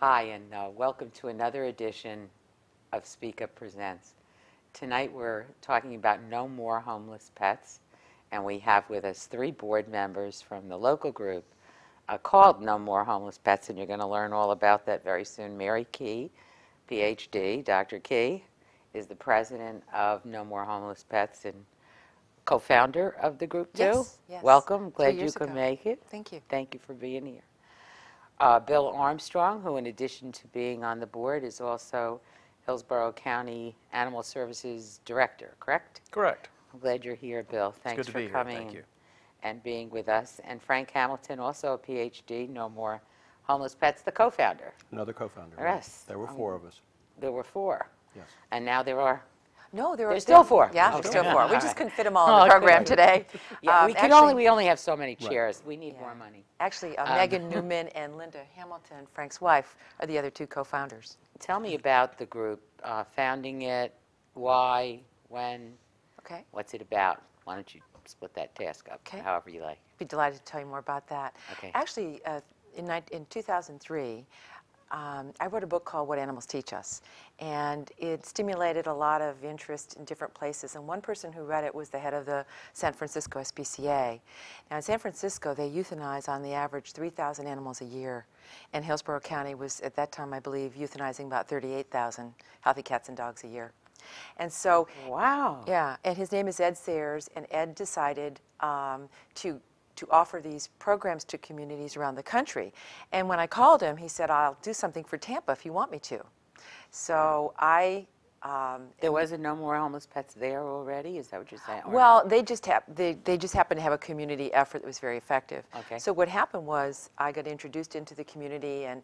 Hi, and welcome to another edition of Speak Up Presents. Tonight we're talking about no more homeless pets, and we have with us 3 board members from the local group called No More Homeless Pets, and you're going to learn all about that very soon. Mary Key, PhD. Dr. Key is the president of No More Homeless Pets and co-founder of the group too. Yes. Welcome. Glad 2 you years could ago. make it. Thank you. Thank you for being here. Bill Armstrong, who in addition to being on the board is also Hillsborough County Animal Services Director, correct? Correct. I'm glad you're here, Bill. Thanks good to for be here. coming Thank you. and being with us. And Frank Hamilton, also a PhD, No More Homeless Pets, the co-founder. Another co-founder. Yes. There were 4 of us. There were 4. Yes. And now there are. No, There's still 4. Yeah, Okay. still 4. We All just right. couldn't fit them all in the program today. Yeah, we only have so many chairs. We need more money. Actually, Megan Newman and Linda Hamilton, Frank's wife, are the other 2 co-founders. Tell me about the group, founding it, why, when, Okay. what's it about? Why don't you split that task up, Okay. however you like. Be delighted to tell you more about that. Okay. Actually, in 2003, I wrote a book called What Animals Teach Us, and it stimulated a lot of interest in different places. And one person who read it was the head of the San Francisco SPCA. Now, in San Francisco, they euthanize on the average 3,000 animals a year, and Hillsborough County was, at that time, I believe, euthanizing about 38,000 healthy cats and dogs a year. And so, Wow. yeah, and his name is Ed Sayers, and Ed decided to offer these programs to communities around the country. And when I called him, he said, I'll do something for Tampa if you want me to. So There was a No More Homeless Pets there already? Is that what you're saying? Or well, not? they just happened to have a community effort that was very effective. Okay. So what happened was I got introduced into the community, and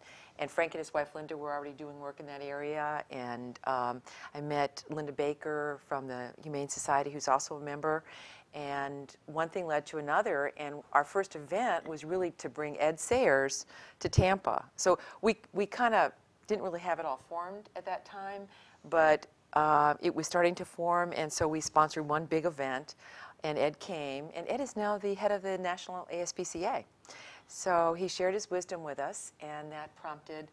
Frank and his wife Linda were already doing work in that area, and I met Linda Baker from the Humane Society, who's also a member, and one thing led to another, and our first event was really to bring Ed Sayers to Tampa. So we kind of didn't really have it all formed at that time, but it was starting to form, and so we sponsored one big event, and Ed came, and Ed is now the head of the National ASPCA. So he shared his wisdom with us, and that prompted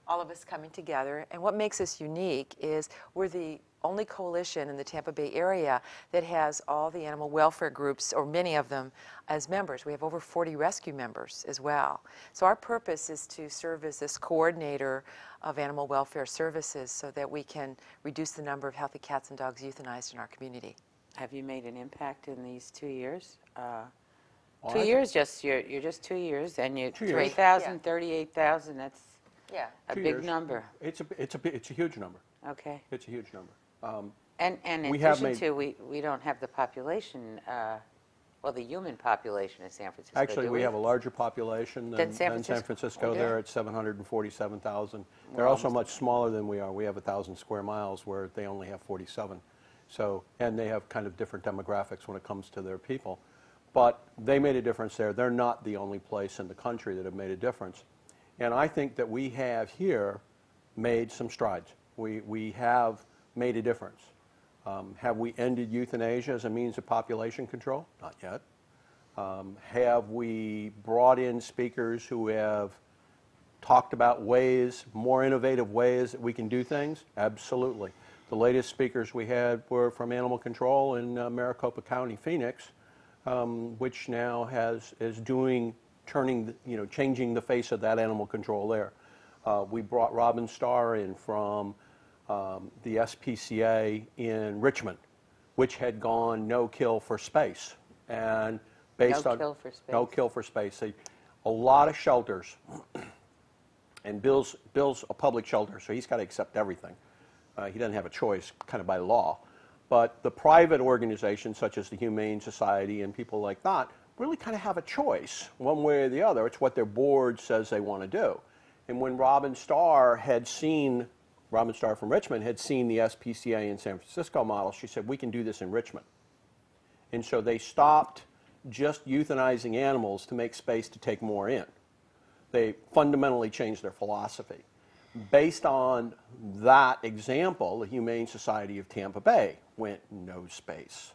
all of us coming together. And what makes us unique is we're the only coalition in the Tampa Bay area that has all the animal welfare groups, or many of them, as members. We have over 40 rescue members as well. So our purpose is to serve as this coordinator of animal welfare services so that we can reduce the number of healthy cats and dogs euthanized in our community. Have you made an impact in these 2 years? Well, 2 years, you're just 2 years, and you 2 years. 3,000, Yeah. 38,000, that's Yeah. a 2 big years. number. It's a huge number. Okay. It's a huge number. And in We have addition to, we don't have the population, well, the human population in San Francisco, Actually, do we have a larger population Than than San San Francisco? Francisco. Oh, yeah. They're at 747,000. We're They're also almost- much smaller than we are. We have 1,000 square miles where they only have 47. So, and they have kind of different demographics when it comes to their people. But they made a difference there. They're not the only place in the country that have made a difference. And I think that we have here made some strides. We have made a difference. Have we ended euthanasia as a means of population control? Not yet. Have we brought in speakers who have talked about ways, more innovative ways that we can do things? Absolutely. The latest speakers we had were from Animal Control in Maricopa County, Phoenix, which now changing the face of that animal control there. We brought Robin Starr in from the SPCA in Richmond, which had gone no kill for space, and based No on kill for space. no kill for space. A lot of shelters, and Bill's a public shelter, so he's got to accept everything. He doesn't have a choice, kind of by law. But the private organizations, such as the Humane Society and people like that, really kind of have a choice, one way or the other. It's what their board says they want to do. And when Robin Starr from Richmond had seen the SPCA in San Francisco model, she said, we can do this in Richmond. And so they stopped just euthanizing animals to make space to take more in. They fundamentally changed their philosophy. Based on that example, the Humane Society of Tampa Bay went no space,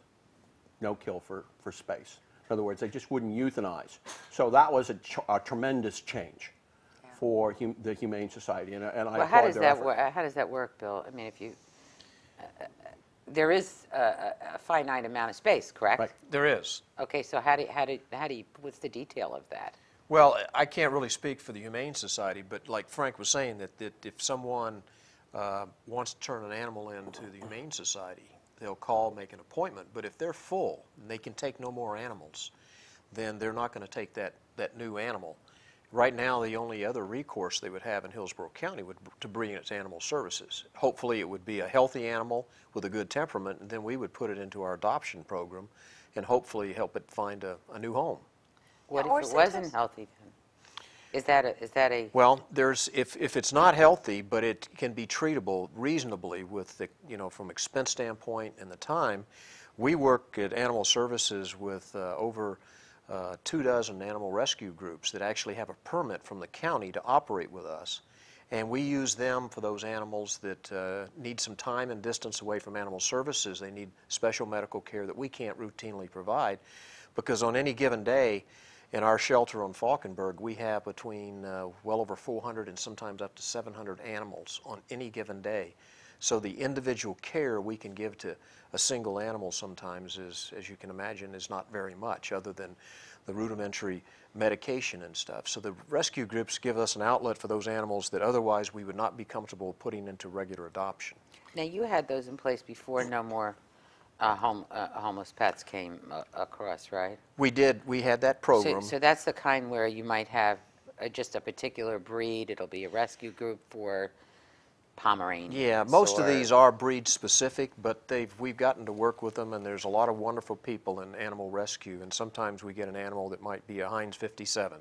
no kill for space. In other words, they just wouldn't euthanize. So that was a tremendous change for the Humane Society, and I Well, how applaud does their that effort. work? How does that work, Bill? I mean, if you, there is a finite amount of space, correct? Right. There is. Okay, so what's the detail of that? Well, I can't really speak for the Humane Society, but like Frank was saying, that if someone wants to turn an animal into the Humane Society, they'll call, make an appointment. But if they're full and they can take no more animals, then they're not going to take that new animal. Right now, the only other recourse they would have in Hillsborough County would to bring it to Animal Services. Hopefully, it would be a healthy animal with a good temperament, and then we would put it into our adoption program and hopefully help it find a new home. What Or if it wasn't sometimes- healthy then? Is that a, Well, if it's not healthy, but it can be treatable reasonably with the, from expense standpoint and the time, we work at Animal Services with over 24 animal rescue groups that actually have a permit from the county to operate with us. And we use them for those animals that need some time and distance away from Animal Services. They need special medical care that we can't routinely provide, because on any given day in our shelter on Falkenberg, we have between well over 400 and sometimes up to 700 animals on any given day. So the individual care we can give to a single animal sometimes is, as you can imagine, is not very much other than the rudimentary medication and stuff. So the rescue groups give us an outlet for those animals that otherwise we would not be comfortable putting into regular adoption. now you had those in place before No More Homeless Pets came across, right? We did. We had that program. So that's the kind where you might have just a particular breed. It'll be a rescue group for Pomeranians. Yeah, most of or- these are breed specific, but we've gotten to work with them, and there's a lot of wonderful people in animal rescue, and sometimes we get an animal that might be a Heinz 57,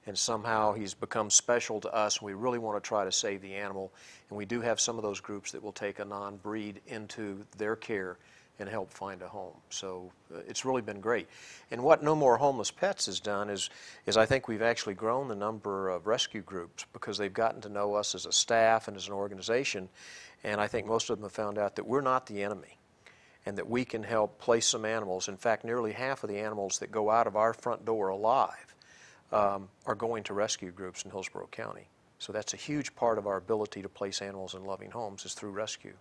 and somehow he's become special to us, and we really want to try to save the animal, and we do have some of those groups that will take a non-breed into their care and help find a home. So it's really been great. And what No More Homeless Pets has done is I think we've actually grown the number of rescue groups because they've gotten to know us as a staff and as an organization, and I think most of them have found out that we're not the enemy and that we can help place some animals. In fact, nearly half of the animals that go out of our front door alive are going to rescue groups in Hillsborough County. So that's a huge part of our ability to place animals in loving homes is through rescue.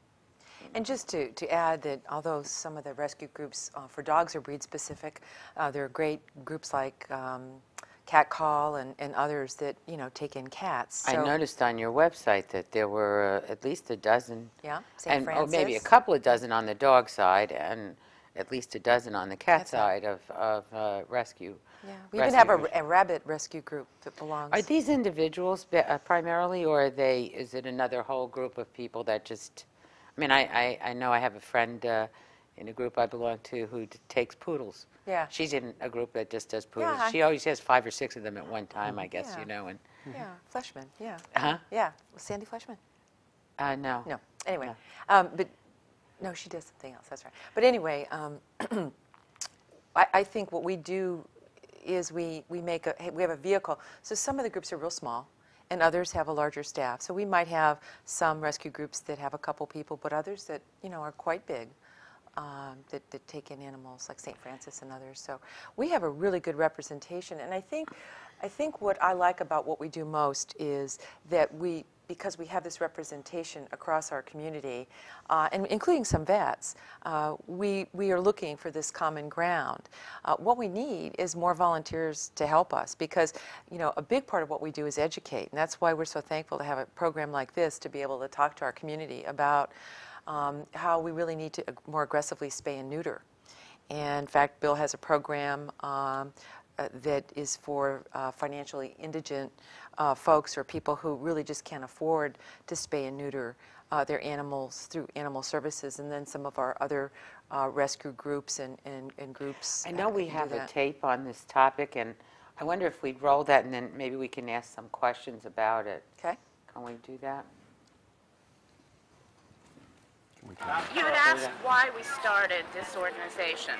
And just to add that although some of the rescue groups for dogs are breed specific, there are great groups like Cat Call and others that, take in cats. I noticed on your website that there were at least a dozen. Yeah, St. And Francis. maybe a couple of dozen on the dog side and at least a dozen on the cat Cat side. side of rescue. Yeah, we even have rescue a rabbit rescue group that belongs. Are these individuals primarily, or is it another whole group of people that just, I mean, I know I have a friend in a group I belong to who takes poodles. Yeah. She's in a group that just does poodles. Yeah, She always has 5 or 6 of them at one time, I guess, Yeah. and, Yeah, Fleshman, yeah. huh? Yeah, Sandy Fleshman. No. No, anyway, No. but, no, she does something else, that's right. But anyway, I think what we do is we have a vehicle. So some of the groups are real small, and others have a larger staff. So we might have some rescue groups that have a couple people, but others that, are quite big, that take in animals like St. Francis and others. So we have a really good representation, and I think what I like about what we do most is that because we have this representation across our community, and including some vets, we are looking for this common ground. What we need is more volunteers to help us because, a big part of what we do is educate, and that's why we're so thankful to have a program like this to be able to talk to our community about how we really need to more aggressively spay and neuter. And in fact, Bill has a program that is for financially indigent folks or people who really just can't afford to spay and neuter their animals through Animal Services, and then some of our other rescue groups and groups. I know we can do have a that. tape on this topic, and I wonder if we'd roll that and then maybe we can ask some questions about it. Okay. Can we do that? You had asked why we started this organization.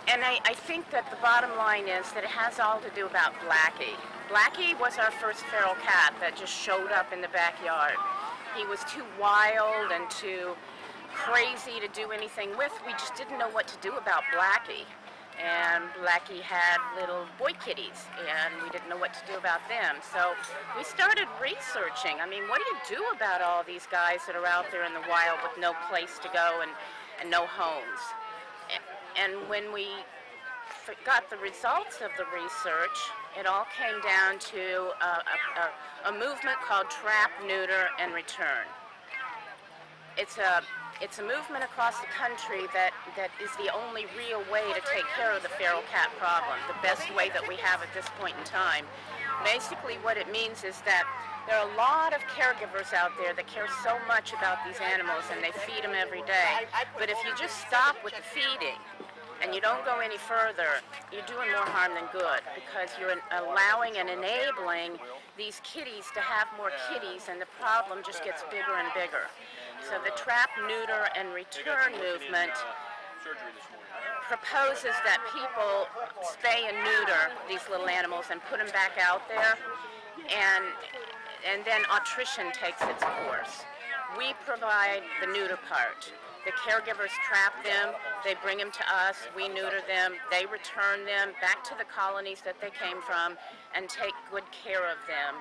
And I think that the bottom line is that it has all to do about Blackie. Blackie was our first feral cat that just showed up in the backyard. He was too wild and too crazy to do anything with. We just didn't know what to do about Blackie. and Blackie had little boy kitties, and we didn't know what to do about them. So we started researching. I mean, what do you do about all these guys that are out there in the wild with no place to go and no homes? And when we got the results of the research, it all came down to a movement called Trap, Neuter, and Return. It's a movement across the country that is the only real way to take care of the feral cat problem, the best way that we have at this point in time. Basically what it means is that there are a lot of caregivers out there that care so much about these animals and they feed them every day. But if you just stop with the feeding and you don't go any further, you're doing more harm than good, because you're allowing and enabling these kitties to have more kitties, and the problem just gets bigger and bigger. So the Trap, Neuter, and Return movement proposes that people spay and neuter these little animals and put them back out there, and then attrition takes its course. We provide the neuter part. The caregivers trap them, they bring them to us, we neuter them, they return them back to the colonies that they came from and take good care of them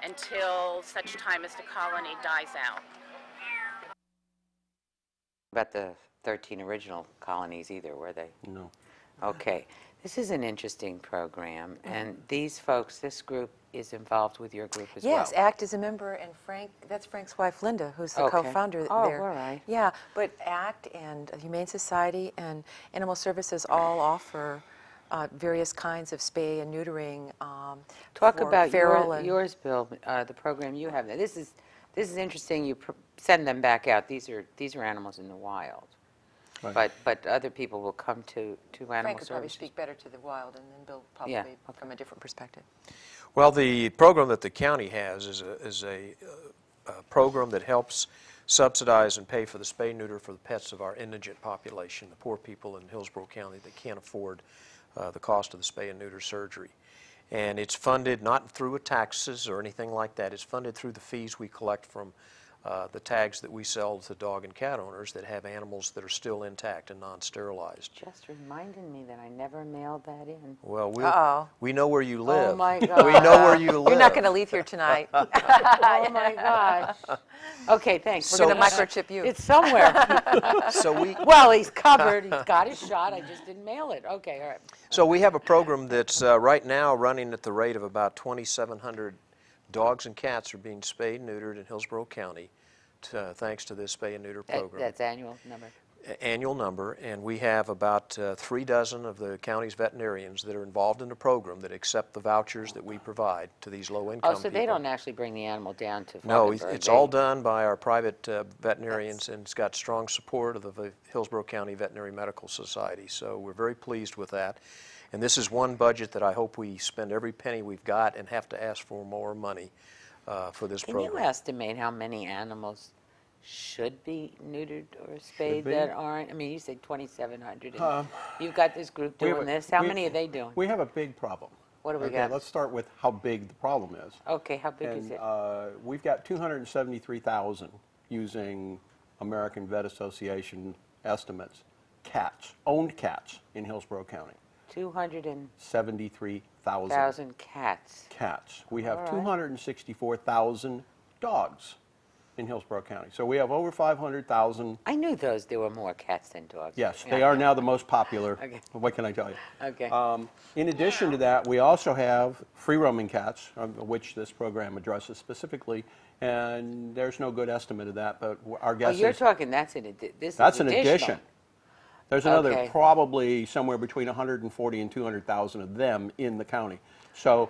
until such time as the colony dies out. About the 13 original colonies either, were they? No. Okay. This is an interesting program, and these folks, this group is involved with your group as well. Yes, ACT is a member, and that's Frank's wife, Linda, who's the Okay. co-founder there. Oh, all right. Yeah, but ACT and Humane Society and Animal Services all offer various kinds of spay and neutering. Talk for about feral and yours, Bill, the program you have there. This is interesting. You send them back out. These are animals in the wild. Right. But other people will come to Animal Frank could probably Services. speak better to the wild, and then Bill probably Yeah, okay. from a different perspective. Well, the program that the county has is a program that helps subsidize and pay for the spay-neuter for the pets of our indigent population, the poor people in Hillsborough County that can't afford the cost of the spay and neuter surgery. And it's funded not through taxes or anything like that. It's funded through the fees we collect from the tags that we sell to dog and cat owners that have animals that are still intact and non-sterilized. Just reminded me that I never mailed that in. Well, Uh-oh. we know where you live. Oh, my God. We know where you live. You're not going to leave here tonight. Oh, my gosh. Okay, thanks. We're going to microchip you. It's somewhere. Well, he's covered. He's got his shot. I just didn't mail it. Okay, all right. So we have a program that's right now running at the rate of about 2,700 dogs and cats are being spayed and neutered in Hillsborough County thanks to this spay and neuter program. That's annual number? Annual number, and we have about 3 dozen of the county's veterinarians that are involved in the program that accept the vouchers that we provide to these low-income Oh, so people. they don't actually bring the animal down to No, Falkenberg. it's all done by our private veterinarians, and it's got strong support of the Hillsborough County Veterinary Medical Society, so we're very pleased with that. And this is one budget that I hope we spend every penny we've got and have to ask for more money for this program. Can you estimate how many animals should be neutered or spayed be. that aren't? I mean, you said 2,700. And you've got this group doing this. How many are they doing? We have a big problem. What do we Okay, got? let's start with how big the problem is. Okay, how big is And it? we've got 273,000 using American Vet Association estimates, owned cats in Hillsborough County. 273,000 cats. Cats. We have All right. 264,000 dogs in Hillsborough County. So we have over 500,000. I knew there were more cats than dogs. Yes, Yeah. they are now the most popular. Okay. What can I tell you? Okay. In addition to that, we also have free-roaming cats, which this program addresses specifically, and there's no good estimate of that, but our Oh, guess you're is talking, that's an that's an additional. addition. There's another Okay. probably somewhere between 140 and 200,000 of them in the county. So,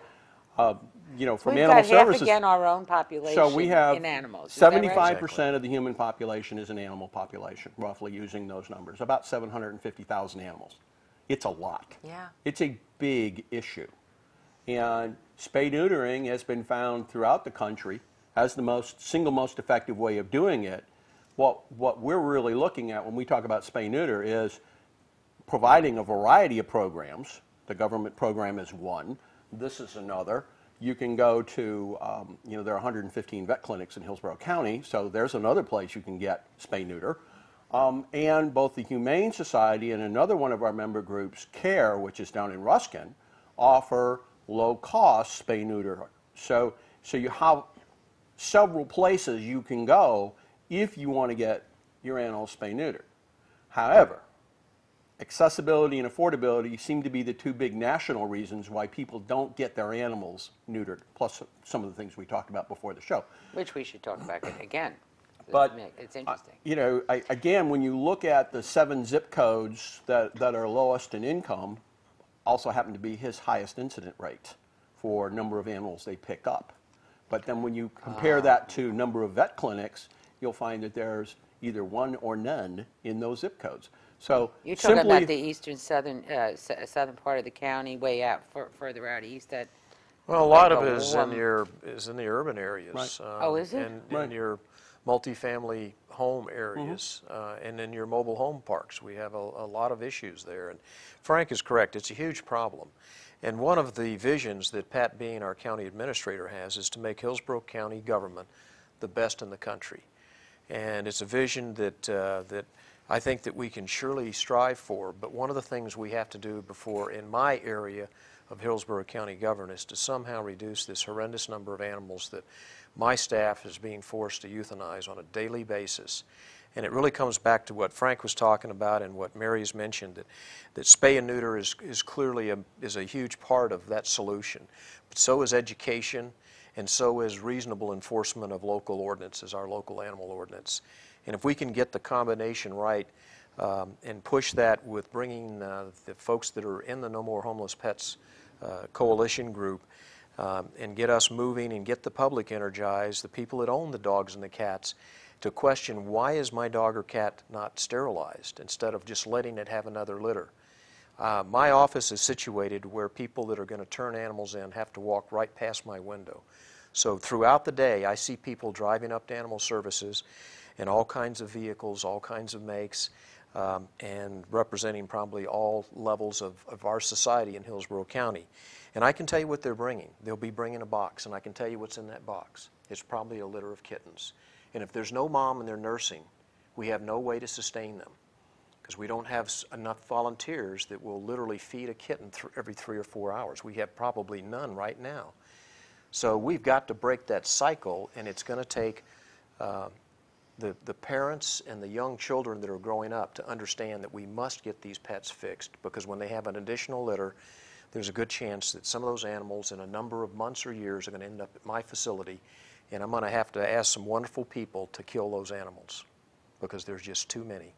you know, from We've Animal got Services. half again our own population So we have in animals. Is that right? 75% of the human population is an animal population, roughly using those numbers, about 750,000 animals. It's a lot. Yeah. It's a big issue. And spay-neutering has been found throughout the country as the single most effective way of doing it. What we're really looking at when we talk about spay-neuter is providing a variety of programs. The government program is one. This is another. You can go to, there are 115 vet clinics in Hillsborough County, so there's another place you can get spay-neuter. And both the Humane Society and another one of our member groups, CARE, which is down in Ruskin, offer low-cost spay-neuter. So you have several places you can go if you want to get your animal spay-neutered. However, accessibility and affordability seem to be the two big national reasons why people don't get their animals neutered, plus some of the things we talked about before the show. Which we should talk about again. But it's interesting. you know, again, when you look at the 7 zip codes that are lowest in income, also happen to be his highest incident rate for number of animals they pick up. But then when you compare that to number of vet clinics, you'll find that there's either one or none in those zip codes. So You're talking simply, about the eastern southern part of the county, way out further out east. That Well, a lot like of a it is warm- in the urban areas. Right. Oh, is it? And Right. in your multifamily home areas and in your mobile home parks. We have a lot of issues there. And Frank is correct. It's a huge problem. And one of the visions that Pat Bean, our county administrator, has is to make Hillsborough County government the best in the country. And it's a vision that I think that we can surely strive for. But one of the things we have to do before, in my area of Hillsborough County government, is to somehow reduce this horrendous number of animals that my staff is being forced to euthanize on a daily basis. And it really comes back to what Frank was talking about and what Mary has mentioned, that spay and neuter is clearly a huge part of that solution. But so is education, and so is reasonable enforcement of local ordinances, our local animal ordinance. And if we can get the combination right and push that with bringing the folks that are in the No More Homeless Pets coalition group and get us moving and get the public energized, the people that own the dogs and the cats, to question, why is my dog or cat not sterilized, instead of just letting it have another litter. My office is situated where people that are going to turn animals in have to walk right past my window. So throughout the day, I see people driving up to Animal Services in all kinds of vehicles, all kinds of makes, and representing probably all levels of our society in Hillsborough County. And I can tell you what they're bringing. They'll be bringing a box, and I can tell you what's in that box. It's probably a litter of kittens. And if there's no mom and they're nursing, we have no way to sustain them, because we don't have enough volunteers that will literally feed a kitten every 3 or 4 hours. We have probably none right now. So we've got to break that cycle, and it's going to take the parents and the young children that are growing up to understand that we must get these pets fixed, because when they have an additional litter, there's a good chance that some of those animals in a number of months or years are going to end up at my facility, and I'm going to have to ask some wonderful people to kill those animals, because there's just too many.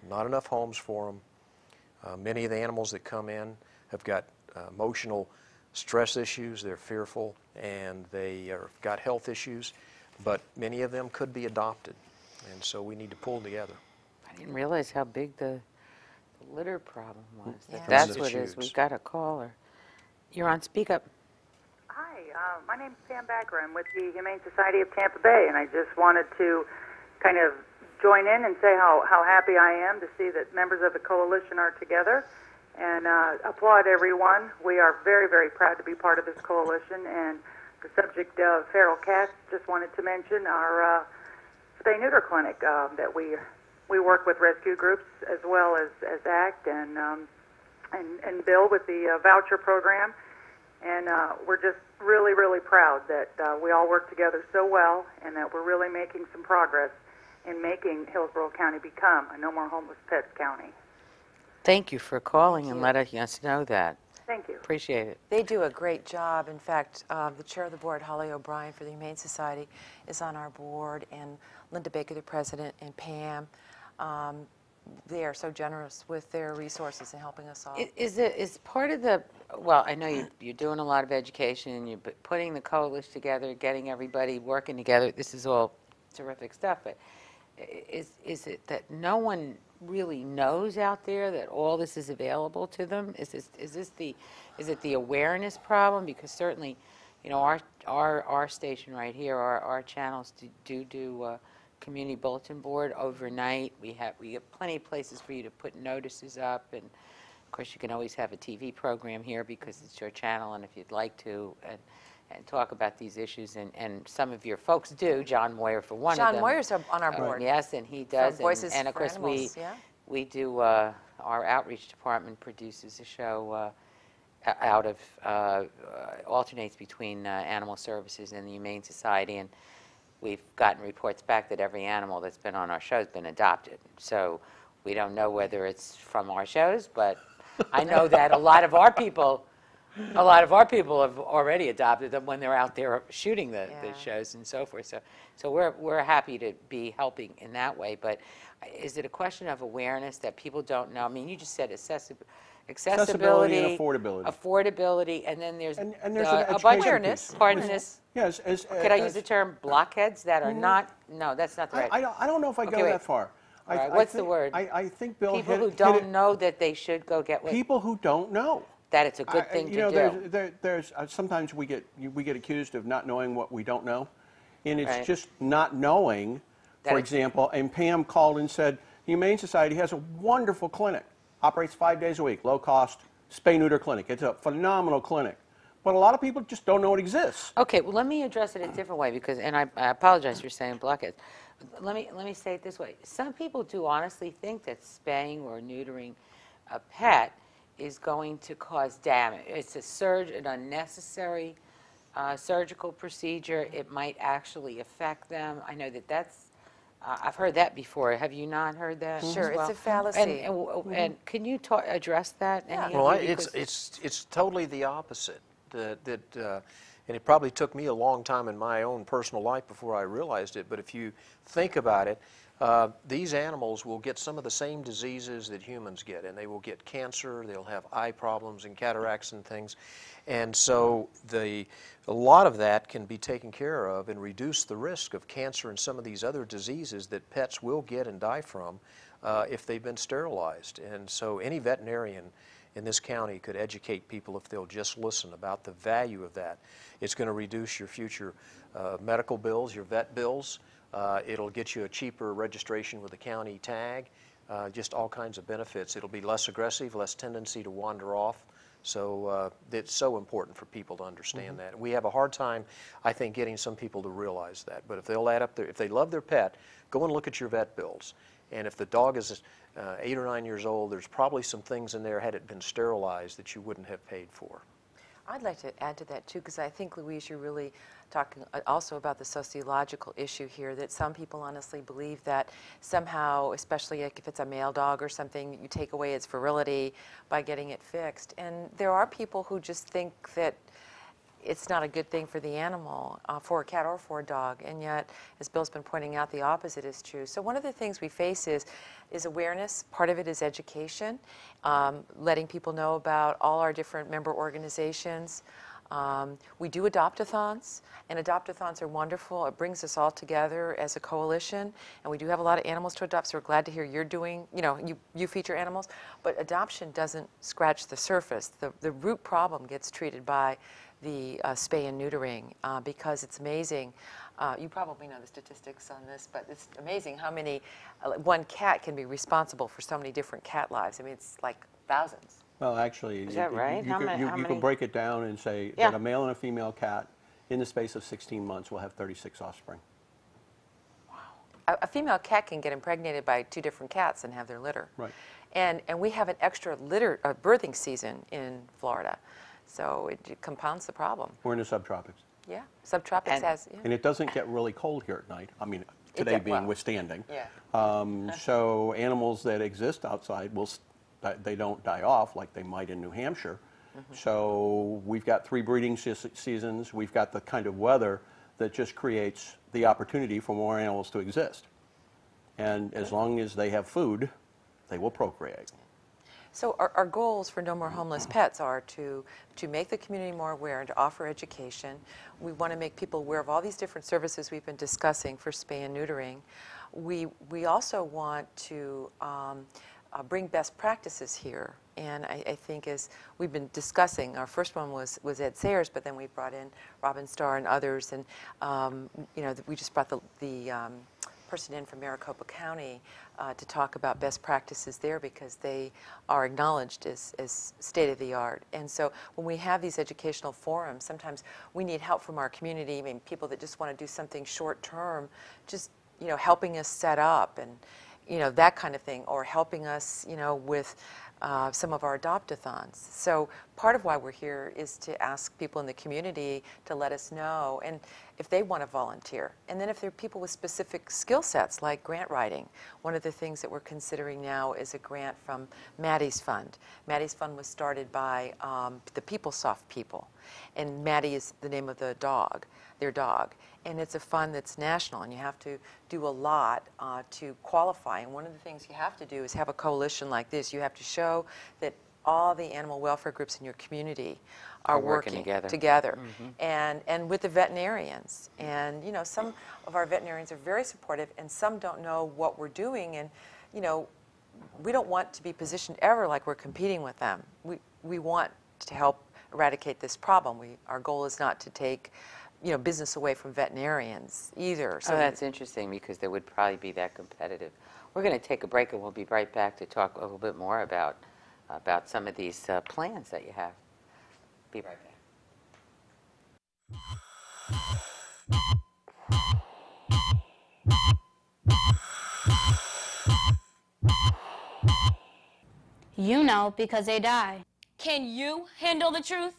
Not enough homes for them. Many of the animals that come in have got emotional stress issues, they're fearful, and they have got health issues, but many of them could be adopted, and so we need to pull together. I didn't realize how big the litter problem was. Yeah. That's It's what it is. huge. We've got a caller. You're on Speak Up. Hi, my name's Pam Backer. I'm with the Humane Society of Tampa Bay, and I just wanted to kind of join in and say how happy I am to see that members of the coalition are together, and applaud everyone. We are very, very proud to be part of this coalition, and the subject of feral cats, just wanted to mention our spay-neuter clinic that we work with rescue groups as well as ACT and Bill with the voucher program. And we're just really, really proud that we all work together so well, and that we're really making some progress in making Hillsborough County become a No More Homeless Pets County. Thank you for calling Thank and you. letting us know that. Thank you. Appreciate it. They do a great job. In fact, the chair of the board, Holly O'Brien for the Humane Society, is on our board, and Linda Baker, the president, and Pam. They are so generous with their resources and helping us all. Is part of the, well, I know you're doing a lot of education, and you're putting the coalition together, getting everybody working together. This is all terrific stuff, but is it that no one really knows out there that all this is available to them? Is it the awareness problem? Because certainly, you know, our station right here, our channels do community bulletin board overnight. We have plenty of places for you to put notices up, and of course you can always have a TV program here because it's your channel, and if you'd like to, and talk about these issues, and some of your folks do. John Moyer, for one of John them. Moyer's on our board. Yes, and he does. Voices and of for course, Animals, yeah. we do, our outreach department produces a show out of, alternates between Animal Services and the Humane Society, and we've gotten reports back that every animal that's been on our show has been adopted. So we don't know whether it's from our shows, but I know that a lot of our people have already adopted them when they're out there shooting the shows and so forth. So we're happy to be helping in that way. But is it a question of awareness that people don't know? I mean, you just said accessibility and affordability. Affordability, and then there's, And there's an a education bunch of, awareness. pardon this, Yes, could I use the term blockheads that are not, no, that's not the right. I don't know if I go Okay, wait. that far. All right, what's the word? I think Bill People who hit don't it. know that they should go get what, People who don't know. that it's a good thing you to know, do. there's sometimes we get accused of not knowing what we don't know, and it's Right. just not knowing. That For it's- example, and Pam called and said, the Humane Society has a wonderful clinic, operates 5 days a week, low cost, spay-neuter clinic. It's a phenomenal clinic, but a lot of people just don't know it exists. Okay, well, let me address it a different way, because, and I apologize for saying blockheads. Let me say it this way. Some people do honestly think that spaying or neutering a pet is going to cause damage. It's an unnecessary surgical procedure. It might actually affect them. I know that's, I've heard that before. Have you not heard that? as Sure, it's well? a fallacy. And can you address that? Yeah. any of Well, you? Because- it's totally the opposite. And it probably took me a long time in my own personal life before I realized it, but if you think about it, these animals will get some of the same diseases that humans get, and they will get cancer, they'll have eye problems and cataracts and things. And so a lot of that can be taken care of and reduce the risk of cancer and some of these other diseases that pets will get and die from if they've been sterilized. And so any veterinarian in this county could educate people if they'll just listen about the value of that. It's going to reduce your future medical bills, your vet bills. It'll get you a cheaper registration with a county tag, just all kinds of benefits. It'll be less aggressive, less tendency to wander off. So it's so important for people to understand that. We have a hard time, I think, getting some people to realize that. But if they'll add up if they love their pet, go and look at your vet bills. And if the dog is 8 or 9 years old, there's probably some things in there, had it been sterilized, that you wouldn't have paid for. I'd like to add to that too, because I think, Louise, you're really talking also about the sociological issue here, that some people honestly believe that somehow, especially like if it's a male dog or something, you take away its virility by getting it fixed. And there are people who just think that it's not a good thing for the animal, for a cat or for a dog, and yet, as Bill's been pointing out, the opposite is true. So one of the things we face is awareness. Part of it is education, letting people know about all our different member organizations. We do adopt-a-thons, and adopt-a-thons are wonderful. It brings us all together as a coalition, and we do have a lot of animals to adopt, so we're glad to hear you're doing, you feature animals, but adoption doesn't scratch the surface. The root problem gets treated by the spay and neutering, because it's amazing. You probably know the statistics on this, but it's amazing how many, one cat can be responsible for so many different cat lives. I mean, it's like thousands. Well, actually, Is that right? you How can many? break it down and say Yeah. that a male and a female cat, in the space of 16 months, will have 36 offspring. A female cat can get impregnated by 2 different cats and have their litter. Right. And we have an extra birthing season in Florida, so it compounds the problem. We're in the subtropics. Yeah, subtropics And- has, yeah. And it doesn't get really cold here at night. I mean, today being well, withstanding. Yeah. So animals that exist outside, they don't die off like they might in New Hampshire. So we've got 3 breeding seasons. We've got the kind of weather that just creates the opportunity for more animals to exist. And as long as they have food, they will procreate. So our goals for No More Homeless Pets are to make the community more aware and to offer education. We want to make people aware of all these different services we've been discussing for spay and neutering. We also want to bring best practices here. And I think as we've been discussing, our first one was Ed Sayers, but then we brought in Robin Starr and others, and we just brought the person in from Maricopa County to talk about best practices there, because they are acknowledged as state-of-the-art. And so when we have these educational forums, sometimes we need help from our community. I mean, people that just want to do something short-term, just, you know, helping us set up and, you know, that kind of thing, or helping us, you know, with some of our adopt-a-thons. So part of why we're here is to ask people in the community to let us know, and if they want to volunteer. And then if there are people with specific skill sets, like grant writing. One of the things that we're considering now is a grant from Maddie's Fund. Maddie's Fund was started by the PeopleSoft people, and Maddie is the name of the dog, their dog. And it's a fund that's national, and you have to do a lot to qualify. And one of the things you have to do is have a coalition like this. You have to show that all the animal welfare groups in your community are working together. And with the veterinarians. And, you know, some of our veterinarians are very supportive, and some don't know what we're doing. And, you know, we don't want to be positioned ever like we're competing with them. We want to help eradicate this problem. Our goal is not to take, you know, business away from veterinarians either. So that's interesting, because there would probably be that competitive. We're going to take a break, and we'll be right back to talk a little bit more about some of these plans that you have. Be right back. You know, because they die. Can you handle the truth?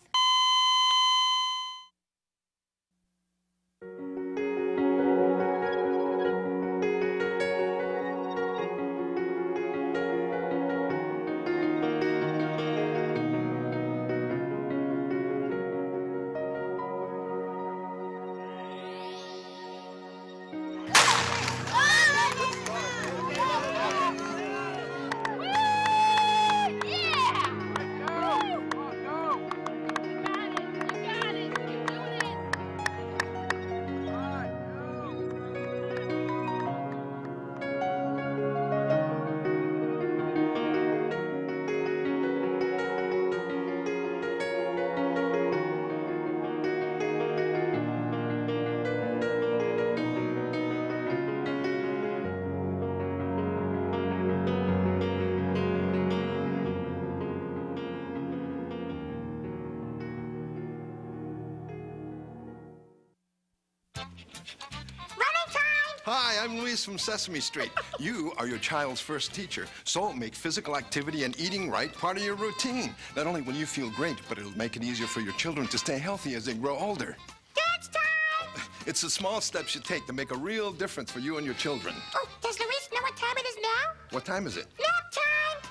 Hi, I'm Louise from Sesame Street. You are your child's first teacher, so make physical activity and eating right part of your routine. Not only will you feel great, but it'll make it easier for your children to stay healthy as they grow older. Dance time! It's the small steps you take to make a real difference for you and your children. Oh, does Louise know what time it is now? What time is it? Nap time!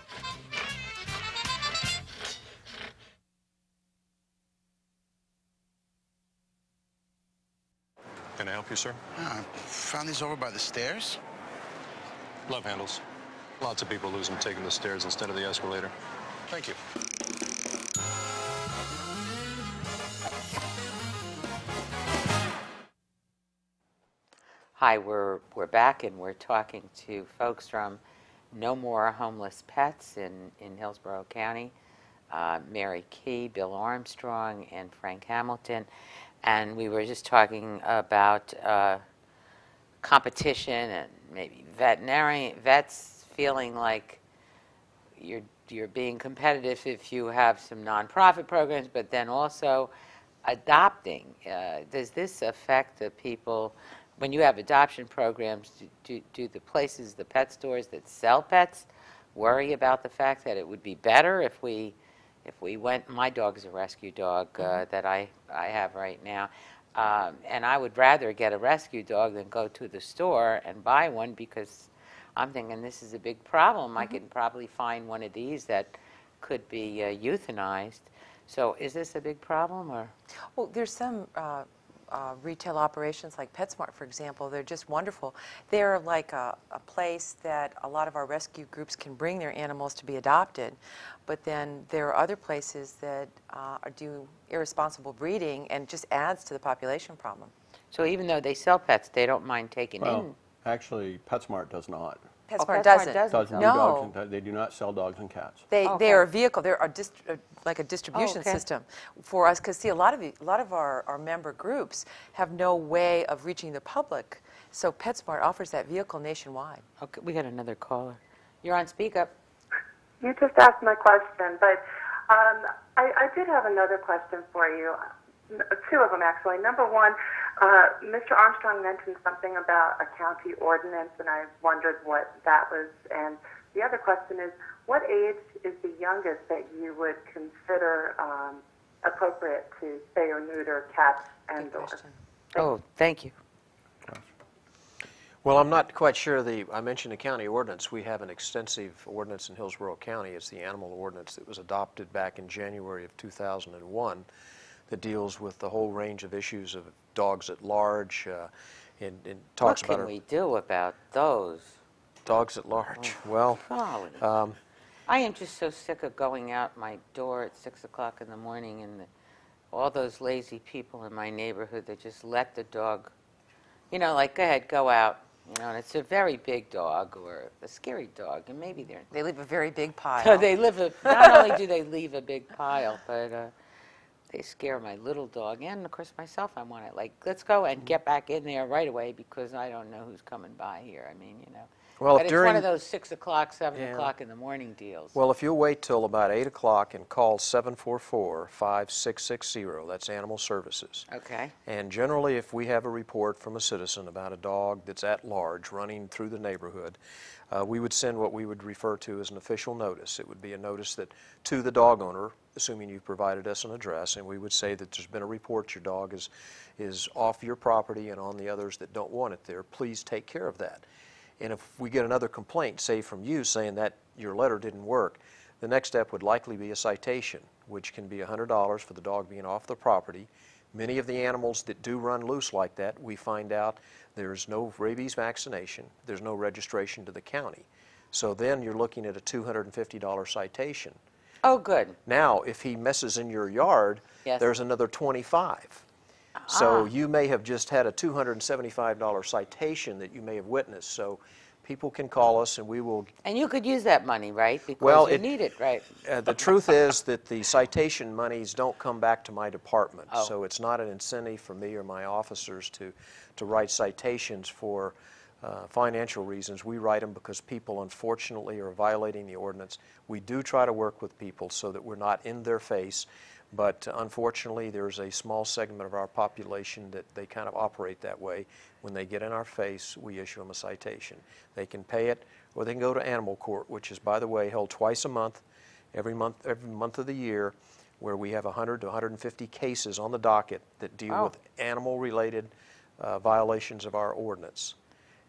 Can I help you, sir? I found these over by the stairs. Love handles. Lots of people lose them taking the stairs instead of the escalator. Thank you. Hi, we're back, and we're talking to folks from No More Homeless Pets in Hillsborough County, Mary Key, Bill Armstrong, and Frank Hamilton. And we were just talking about competition and maybe vets feeling like you're being competitive if you have some nonprofit programs, but then also adopting. Does this affect the people? When you have adoption programs, do the places, the pet stores that sell pets, worry about the fact that it would be better if we went? My dog is a rescue dog that I have right now, and I would rather get a rescue dog than go to the store and buy one, because I'm thinking this is a big problem. I can probably find one of these that could be euthanized. So is this a big problem, or? Well, there's some retail operations like PetSmart, for example. They're just wonderful. They're like a place that a lot of our rescue groups can bring their animals to be adopted. But then there are other places that do irresponsible breeding, and just adds to the population problem. So even though they sell pets, they don't mind taking in? Actually, PetSmart does not. PetSmart PetSmart doesn't. Doesn't do No. dogs and they do not sell dogs and cats. They Okay. are a vehicle. They're like a distribution okay. system for us. Because see, a lot of our member groups have no way of reaching the public. So PetSmart offers that vehicle nationwide. Okay, we got another caller. You're on Speak Up. You just asked my question, but I did have another question for you. Two of them, actually. Number one, Mr. Armstrong mentioned something about a county ordinance, and I wondered what that was. And the other question is, what age is the youngest that you would consider appropriate to spay or neuter cats and dogs? Oh, thank you. Well, I'm not quite sure I mentioned the county ordinance. We have an extensive ordinance in Hillsborough County. It's the animal ordinance that was adopted back in January of 2001 that deals with the whole range of issues of dogs at large and talks What about can we do about those? dogs at large. Well, Golly. I am just so sick of going out my door at 6 o'clock in the morning and all those lazy people in my neighborhood that just let the dog, like, go ahead, go out. And it's a very big dog or a scary dog, and maybe They leave a very big pile. So not only do they leave a big pile, but they scare my little dog, and of course myself. I want to let's go and get back in there right away because I don't know who's coming by here. I mean, Well, but it's one of those 6 o'clock, 7 o'clock in the morning deals. Well, if you'll wait till about 8 o'clock and call 744-5660, that's Animal Services. Okay. And generally, if we have a report from a citizen about a dog that's at large running through the neighborhood, we would send what we would refer to as an official notice. It would be a notice that to the dog owner, assuming you've provided us an address, and we would say that there's been a report your dog is off your property and on the others that don't want it there. Please take care of that. And if we get another complaint, say from you, saying that your letter didn't work, the next step would likely be a citation, which can be $100 for the dog being off the property. Many of the animals that do run loose like that, we find out there's no rabies vaccination, there's no registration to the county. So then you're looking at a $250 citation. Oh, good. Now, if he messes in your yard, Yes. there's another $25. So you may have just had a $275 citation that you may have witnessed. So people can call us and we will... And you could use that money, right? Because you need it, right? The truth is that the citation monies don't come back to my department. Oh. So it's not an incentive for me or my officers to write citations for financial reasons. We write them because people, unfortunately, are violating the ordinance. We do try to work with people so that we're not in their face. But unfortunately, there's a small segment of our population that they kind of operate that way. When they get in our face, we issue them a citation. They can pay it, or they can go to animal court, which is, by the way, held twice a month, every month of the year, where we have 100 to 150 cases on the docket that deal with animal-related violations of our ordinance.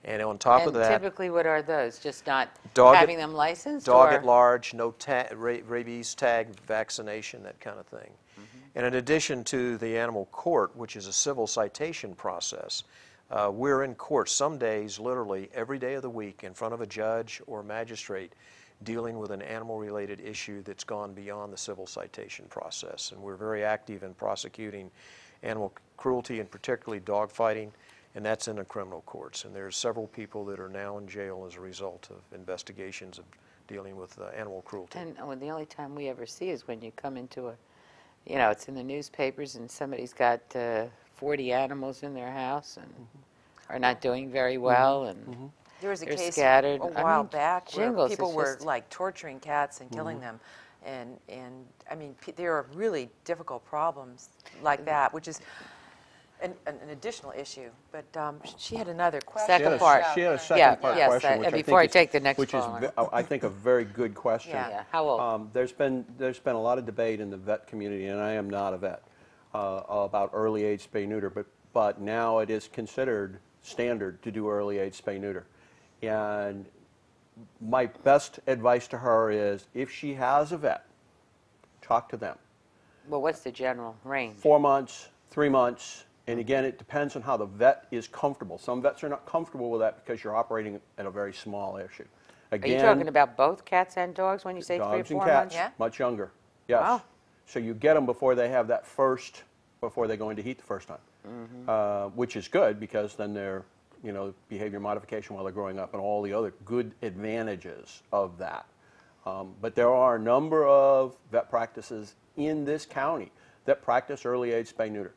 And on top of that, typically, what are those? Just not Dog having them licensed? Dog or? at large, no rabies tag vaccination, that kind of thing. And in addition to the animal court, which is a civil citation process, we're in court some days, literally every day of the week, in front of a judge or magistrate dealing with an animal-related issue that's gone beyond the civil citation process. And we're very active in prosecuting animal cruelty and particularly dog fighting, and that's in the criminal courts. And there's several people that are now in jail as a result of investigations of dealing with animal cruelty. And the only time we ever see is when you come into it's in the newspapers and somebody's got 40 animals in their house and are not doing very well and there was a they're case scattered. a while back where Jingles, people it's were just- like torturing cats and killing them. And I mean, there are really difficult problems like that, which is an additional issue. But she had another question. Second part. She had a second part question, which before I think take the next which is, caller. I think, a very good question. Yeah. How old? There's been a lot of debate in the vet community, and I am not a vet, about early age spay neuter, but now it is considered standard to do early age spay neuter. And my best advice to her is, if she has a vet, talk to them. Well, what's the general range? 4 months, 3 months. And again, it depends on how the vet is comfortable. Some vets are not comfortable with that because you're operating at a very small issue. Again, Are you talking about both cats and dogs when you say 3 or 4 dogs and months? cats, much younger. Yes. Wow. So you get them before they have that before they go into heat the first time, which is good because then they're you know, behavior modification while they're growing up and all the other good advantages of that. But there are a number of vet practices in this county that practice early age spay-neuter.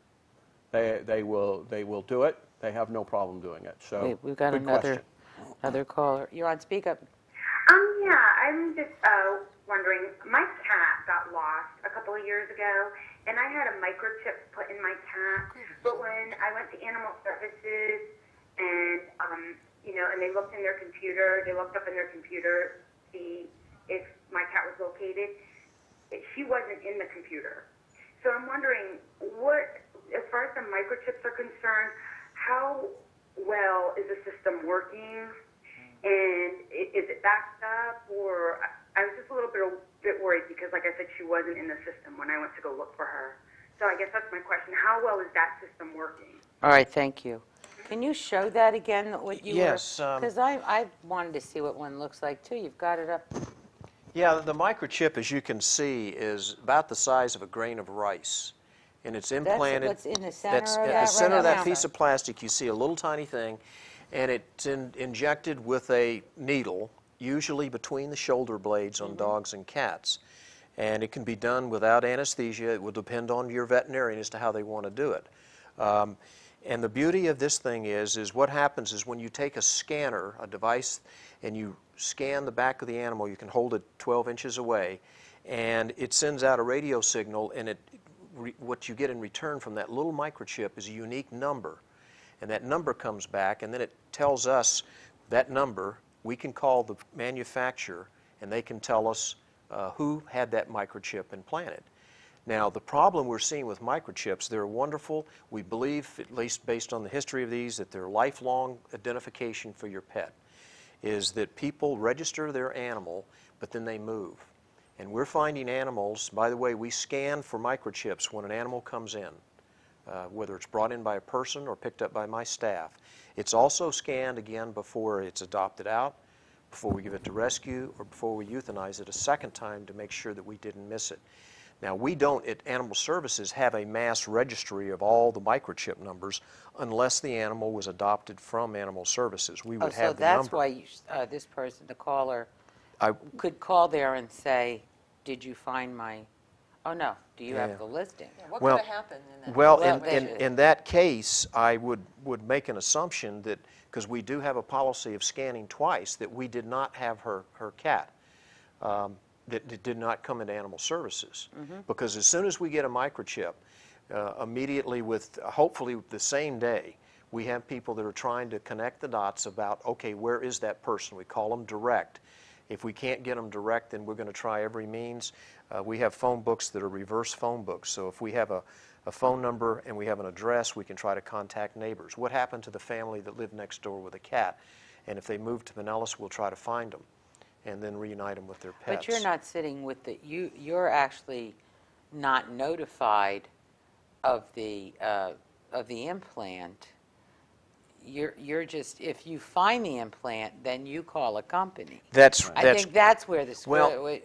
They will do it. They have no problem doing it. So Wait, we've got good question. another caller. You're on Speak Up. Yeah, I'm just wondering, my cat got lost a couple of years ago, and I had a microchip put in my cat, but when I went to Animal Services and, you know, and they looked in their computer, they looked up in their computer to see if my cat was located, she wasn't in the computer. So I'm wondering, what, as far as the microchips are concerned, how well is the system working? And is it backed up, or I was just a little bit worried because, like I said, she wasn't in the system when I went to go look for her. So I guess that's my question. How well is that system working? All right, thank you. Can you show that again, what you Yes, because I wanted to see what one looks like, too. You've got it up. Yeah, the microchip, as you can see, is about the size of a grain of rice. And it's implanted. That's what's in the center That's of at that the center right of that now. piece of plastic, you see a little tiny thing, and it's injected with a needle, usually between the shoulder blades on dogs and cats. And it can be done without anesthesia. It will depend on your veterinarian as to how they want to do it. And the beauty of this thing is what happens is when you take a scanner, a device, and you scan the back of the animal, you can hold it 12 inches away, and it sends out a radio signal, and what you get in return from that little microchip is a unique number. And that number comes back, and then it tells us that number. We can call the manufacturer, and they can tell us who had that microchip implanted. Now, the problem we're seeing with microchips, they're wonderful. We believe, at least based on the history of these, that they're lifelong identification for your pet, is that people register their animal, but then they move. And we're finding animals, by the way, we scan for microchips when an animal comes in, whether it's brought in by a person or picked up by my staff. It's also scanned again before it's adopted out, before we give it to rescue, or before we euthanize it a second time to make sure that we didn't miss it. Now, we don't at Animal Services have a mass registry of all the microchip numbers unless the animal was adopted from Animal Services. We would have the number. So that's why this person, the caller, could call there and say, did you find my, oh no, do you have the listing? Yeah, what could have happened in that? Well, in that case, I would make an assumption that, because we do have a policy of scanning twice, that we did not have her cat. That did not come into Animal Services. Because as soon as we get a microchip, immediately hopefully the same day, we have people that are trying to connect the dots about, okay, where is that person? We call them direct. If we can't get them direct, then we're going to try every means. We have phone books that are reverse phone books. So if we have a phone number and we have an address, we can try to contact neighbors. What happened to the family that lived next door with a cat? And if they moved to Pinellas, we'll try to find them and then reunite them with their pets. But you're not sitting with you're actually not notified of the implant. You're just, if you find the implant, then you call a company. I think that's where this. Well,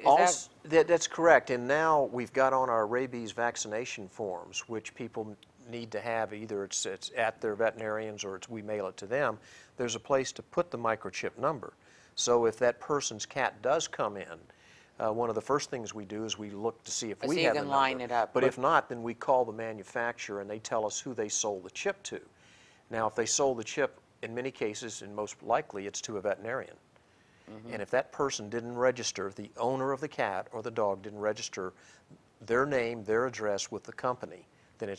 that's correct. And now we've got on our rabies vaccination forms, which people need to have. Either it's at their veterinarians or we mail it to them. There's a place to put the microchip number. So if that person's cat does come in, one of the first things we do is we look to see if we have the number. Line it up. But if not, then we call the manufacturer and they tell us who they sold the chip to. Now, if they sold the chip, in many cases, and most likely, it's to a veterinarian. And if that person didn't register, the owner of the cat or the dog didn't register their name, their address with the company, then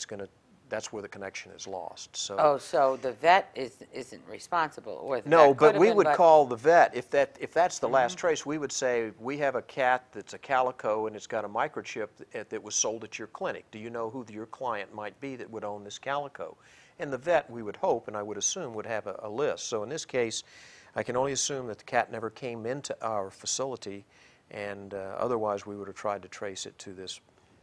that's where the connection is lost. So, so the vet isn't responsible, or the no, vet but we been, would call the vet if that's the last trace. We would say we have a cat that's a calico and it's got a microchip that was sold at your clinic. Do you know who your client might be that would own this calico? And the vet, we would hope and I would assume, would have a list. So in this case, I can only assume that the cat never came into our facility, and otherwise we would have tried to trace it to this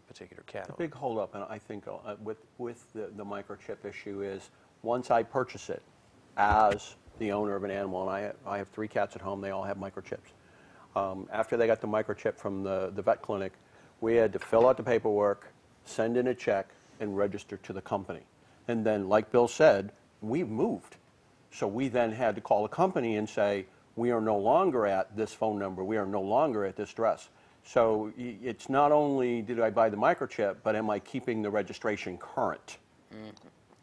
particular cat. The big holdup, and I think with the microchip issue is once I purchase it as the owner of an animal, and I have 3 cats at home, they all have microchips. After they got the microchip from the vet clinic, we had to fill out the paperwork, send in a check, and register to the company. And then, like Bill said, we've moved. So we then had to call the company and say, we are no longer at this phone number, we are no longer at this address. So it's not only did I buy the microchip, but am I keeping the registration current?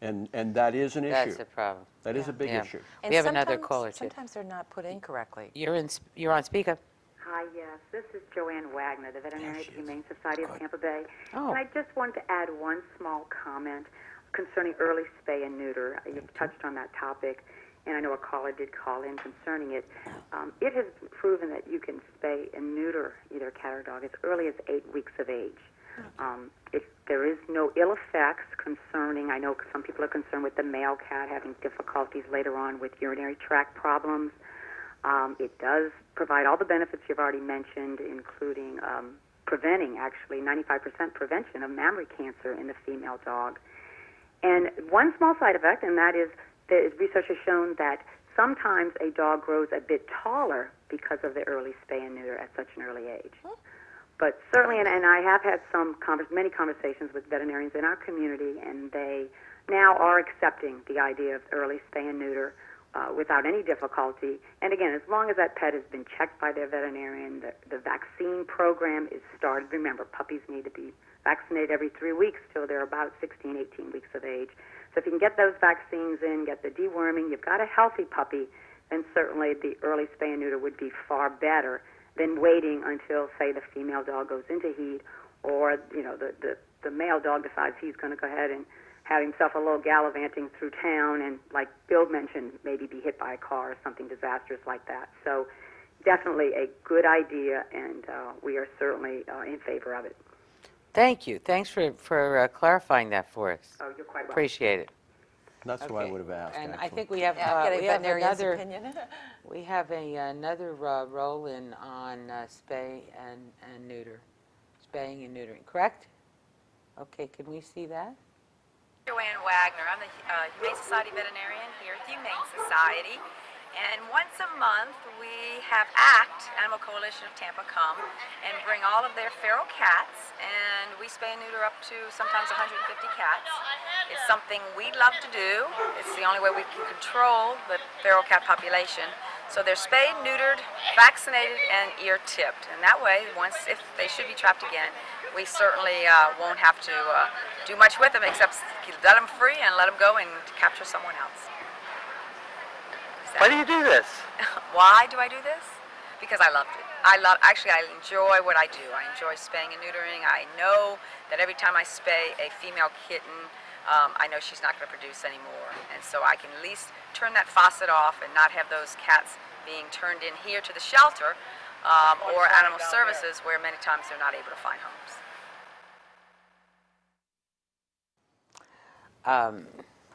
And that is an issue. That's a problem. That is a big issue. And We have another sometimes- caller, too. Sometimes they're not put in correctly. You're on speaker. Hi, yes. This is Joanne Wagner, the veterinarian at the Humane Society of Tampa Bay. Oh. And I just wanted to add one small comment concerning early spay and neuter. You've touched on that topic, and I know a caller did call in concerning it. It has proven that you can spay and neuter either a cat or dog as early as 8 weeks of age. If there is no ill effects concerning, I know some people are concerned with the male cat having difficulties later on with urinary tract problems. It does provide all the benefits you've already mentioned, including preventing, actually, 95% prevention of mammary cancer in the female dog. And one small side effect, and that is that research has shown that sometimes a dog grows a bit taller because of the early spay and neuter at such an early age. But certainly, and I have had many conversations with veterinarians in our community, and they now are accepting the idea of early spay and neuter without any difficulty. And again, as long as that pet has been checked by their veterinarian, the vaccine program is started. Remember, puppies need to be vaccinated every 3 weeks till they're about 16, 18 weeks of age. So if you can get those vaccines in, get the deworming, you've got a healthy puppy, then certainly the early spay and neuter would be far better than waiting until, say, the female dog goes into heat, or the male dog decides he's going to go ahead and have himself a little gallivanting through town, and like Bill mentioned, maybe be hit by a car or something disastrous like that. So definitely a good idea, and we are certainly in favor of it. Thank you. Thanks for clarifying that for us. Oh, you're quite welcome. Appreciate it. That's what I would have asked. And actually. I think we have, veterinarian's another. opinion. We have another roll-in on spay and neuter, spaying and neutering. Correct? Okay. Can we see that? Joanne Wagner. I'm the Humane Society veterinarian here at the Humane Society. And once a month, we have ACT, Animal Coalition of Tampa, come and bring all of their feral cats, and we spay and neuter up to sometimes 150 cats. It's something we love to do. It's the only way we can control the feral cat population. So they're spayed, neutered, vaccinated, and ear-tipped. And that way, if they should be trapped again, we certainly won't have to do much with them except let them free and let them go and capture someone else. Why do you do this? Why do I do this? Because I loved it. I enjoy what I do. I enjoy spaying and neutering. I know that every time I spay a female kitten, I know she's not going to produce anymore. And so I can at least turn that faucet off and not have those cats being turned in here to the shelter or animal services, where many times they're not able to find homes.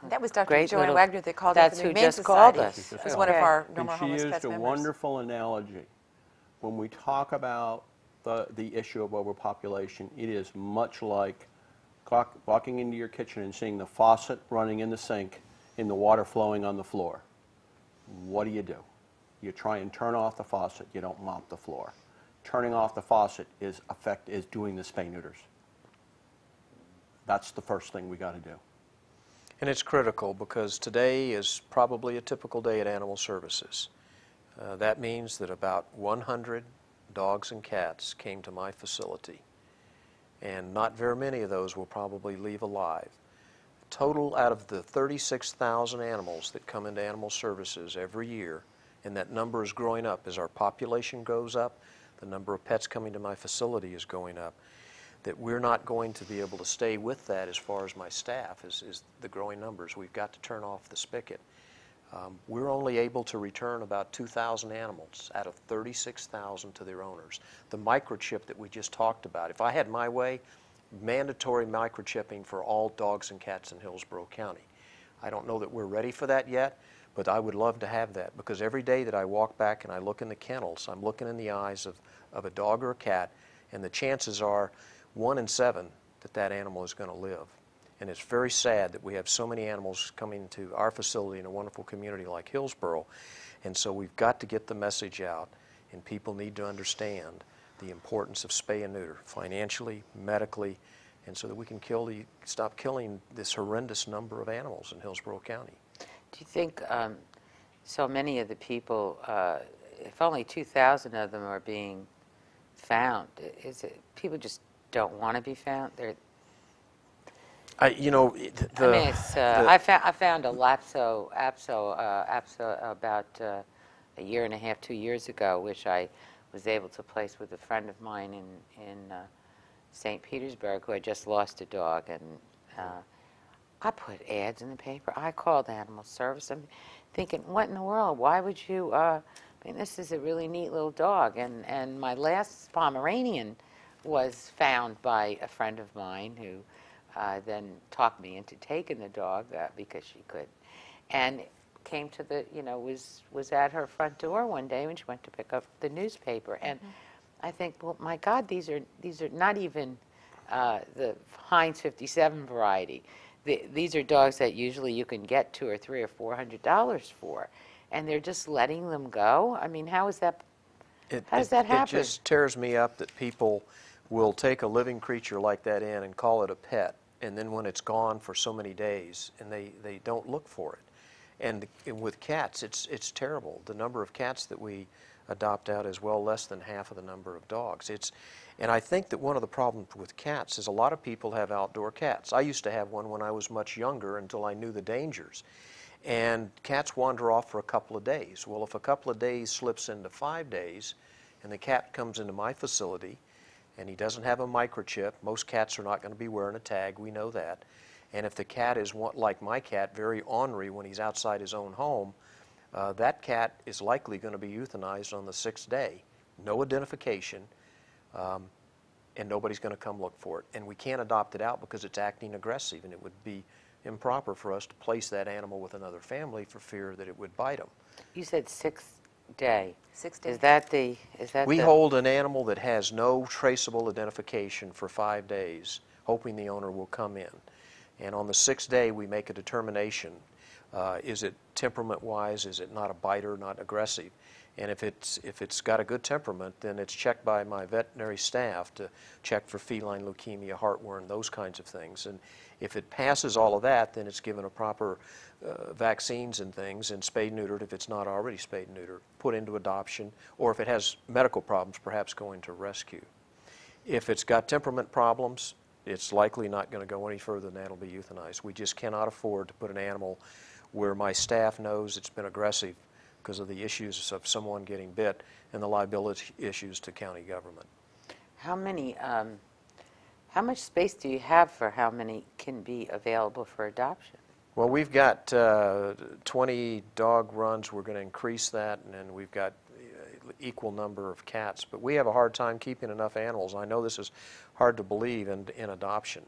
That was Dr. Great Joanne little- Wagner that called That's us from the who Humane just called Society. us. It was one of our And normal she homeless used pets a members. wonderful analogy. When we talk about the issue of overpopulation, it is much like walking into your kitchen and seeing the faucet running in the sink and the water flowing on the floor. What do? You try and turn off the faucet. You don't mop the floor. Turning off the faucet is doing the spay neuters. That's the first thing we got to do. And it's critical because today is probably a typical day at Animal Services. That means that about 100 dogs and cats came to my facility, and not very many of those will probably leave alive. Total out of the 36,000 animals that come into Animal Services every year, and that number is growing up as our population goes up, the number of pets coming to my facility is going up, that we're not going to be able to stay with that as far as my staff is the growing numbers. We've got to turn off the spigot. We're only able to return about 2,000 animals out of 36,000 to their owners. The microchip that we just talked about, if I had my way, mandatory microchipping for all dogs and cats in Hillsborough County. I don't know that we're ready for that yet, but I would love to have that, because every day that I walk back and I look in the kennels, I'm looking in the eyes of a dog or a cat, and the chances are 1 in 7 that animal is going to live. And it's very sad that we have so many animals coming to our facility in a wonderful community like Hillsborough. And so we've got to get the message out, and people need to understand the importance of spay and neuter, financially, medically, and so that we can stop killing this horrendous number of animals in Hillsborough County. Do you think so many of the people, if only 2,000 of them are being found, is it people just don't want to be found? You know, I mean, it's, I found a apso about a year and a half, 2 years ago, which I was able to place with a friend of mine in St. Petersburg who had just lost a dog, and I put ads in the paper. I called Animal Service. I'm thinking, what in the world? Why would you? I mean, this is a really neat little dog, and my last Pomeranian was found by a friend of mine who then talked me into taking the dog because she could, and came to the, was at her front door one day when she went to pick up the newspaper, and I think, well, my God, these are not even the Heinz 57 variety. These are dogs that usually you can get $200 or $300 or $400 for, and they're just letting them go. I mean, how is that? How does that happen? It just tears me up that people will take a living creature like that in and call it a pet, and then when it's gone for so many days, and they don't look for it. And with cats, it's terrible. The number of cats that we adopt out is well less than half of the number of dogs. And I think that one of the problems with cats is a lot of people have outdoor cats. I used to have one when I was much younger until I knew the dangers. And cats wander off for a couple of days. Well, if a couple of days slips into 5 days, and the cat comes into my facility, and he doesn't have a microchip, most cats are not going to be wearing a tag, we know that. And if the cat is, like my cat, very ornery when he's outside his own home, that cat is likely going to be euthanized on the 6th day. No identification, and nobody's going to come look for it. And we can't adopt it out because it's acting aggressive, and it would be improper for us to place that animal with another family for fear that it would bite them. You said 6th day. 6 days. Is that we hold an animal that has no traceable identification for 5 days, hoping the owner will come in. And on the 6th day, we make a determination. Is it temperament-wise? Is it not a biter, not aggressive? And if it's got a good temperament, then it's checked by my veterinary staff to check for feline leukemia, heartworm, those kinds of things. And if it passes all of that, then it's given a proper vaccines and things, and spayed neutered if it's not already spayed and neutered, put into adoption, or if it has medical problems, perhaps go into rescue. If it's got temperament problems, it's likely not going to go any further than that. It'll be euthanized. We just cannot afford to put an animal where my staff knows it's been aggressive because of the issues of someone getting bit and the liability issues to county government. How much space do you have for how many can be available for adoption? Well, we've got 20 dog runs. We're going to increase that, and then we've got equal number of cats. But we have a hard time keeping enough animals. I know this is hard to believe in adoption.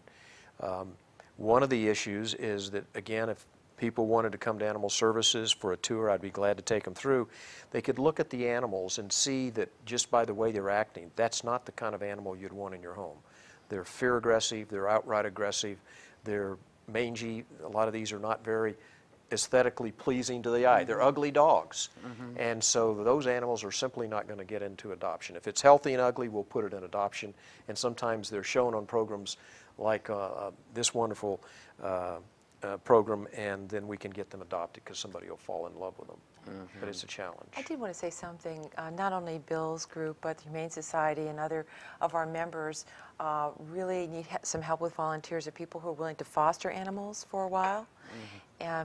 One of the issues is that, again, if people wanted to come to Animal Services for a tour, I'd be glad to take them through. They could look at the animals and see that just by the way they're acting, that's not the kind of animal you'd want in your home. They're fear aggressive, they're outright aggressive, they're mangy. A lot of these are not very aesthetically pleasing to the eye. They're ugly dogs. And so those animals are simply not going to get into adoption. If it's healthy and ugly, we'll put it in adoption. And sometimes they're shown on programs like this wonderful program, and then we can get them adopted because somebody will fall in love with them. But it's a challenge. I did want to say something. Not only Bill's group, but the Humane Society and other of our members really need some help with volunteers or people who are willing to foster animals for a while,